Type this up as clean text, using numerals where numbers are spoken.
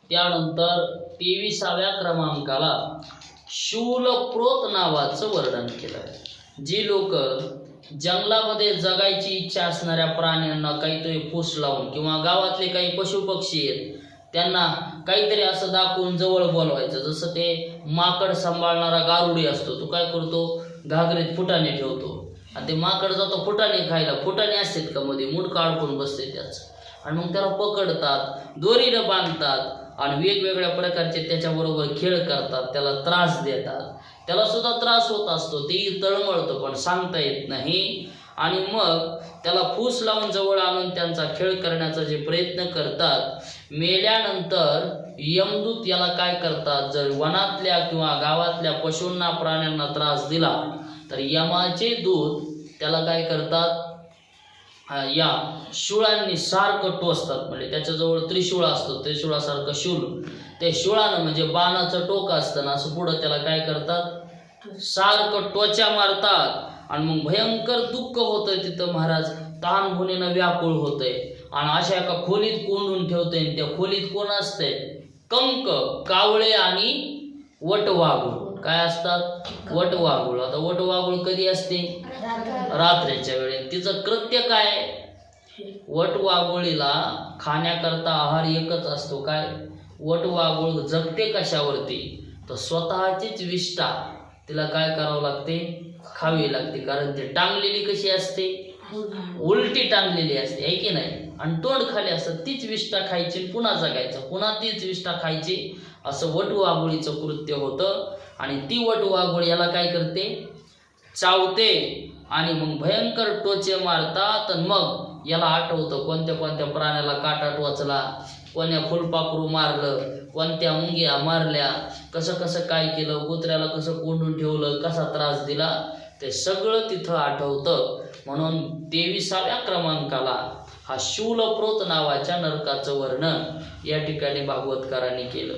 त्यानंतर 23व्या क्रमांकाला शूलप्रोत नावाचं वर्णन केलं आहे। जी लोक जंगलामध्ये जगायची इच्छा असणाऱ्या प्राण्यांना काहीतरी फूस लावून किंवा गावातले काही पशुपक्षी आहेत त्यांना काहीतरी असं दाखवून जवळ बोलवायचं, जसं ते माकड सांभाळणारा गारुडी असतो, तो काय करतो, घागरीत फुटाणे ठेवतो आणि ते माकड जातो फुटाणे खायला, फुटाणे असतात का मध्ये मुंडकं अडकून बसते त्याचं, आणि मग त्याला पकडतात, दोरीनं बांधतात आणि वेगवेगळ्या प्रकारचे त्याच्याबरोबर खेळ करतात, त्याला त्रास देतात, त्याला सुद्धा त्रास होत असतो, तेही तळमळतं पण सांगता येत नाही, आणि मग त्याला फूस लावून जवळ आणून त्यांचा खेळ करण्याचा जे प्रयत्न करतात। मेल्यानंतर यमदूत याला काय करतात, जर वनातल्या किंवा गावातल्या पशूंना प्राण्यांना त्रास दिला तर यमाचे दूत त्याला काय करतात, या शूळांनी सारखं टोचतात, म्हणजे त्याच्याजवळ त्रिशूळ असतो, त्रिशूळासारखं शूल, ते शूळानं म्हणजे बाणाचं टोक असतं ना, असं पुढं त्याला काय करतात, सारखं टोच्या मारतात, आणि मग भयंकर दुःख होतंय तिथं, महाराज तहानभुनीनं व्याकुळ होतंय, आणि अशा एका खोलीत कोंडून ठेवतंय, त्या खोलीत कोण असतंय, कंक, कावळे आणि वटवाघूळ, काय असतात, वटवाघूळ। आता वटवाघूळ कधी असते, रात्रीच्या वेळेत। तिचं कृत्य काय, वटवाघुळीला खाण्याकरता आहार एकच असतो, काय, वटवाघूळ जगते कशावरती, तर स्वतःचीच विष्ठा तिला काय करावं लागते, खावी लागते, कारण ती टांगलेली कशी असते, उलटी टांगलेली असते, आहे की नाही, आणि तोंड खाली असतं, तीच विष्ठा खायची, पुन्हा जगायचं, पुन्हा तीच विष्ठा खायची, असं वटवाघुळीचं कृत्य होतं। आणि ती वटवाघूळ याला काय करते, चावते, आणि मग भयंकर टोचे मारतात, आणि मग याला आठवतं कोणत्या कोणत्या प्राण्याला काटा टोचला, कोण्या फुलपाखरू मारलं, कोणत्या मुंग्या मारल्या, कसं कसं काय केलं, कुत्र्याला कसं कोंडून ठेवलं, कसा त्रास दिला, ते सगळं तिथं आठवतं। म्हणून 23व्या क्रमांकाला हा शूलप्रोत नावाच्या नरकाचं वर्णन या ठिकाणी भागवतकारांनी केलं।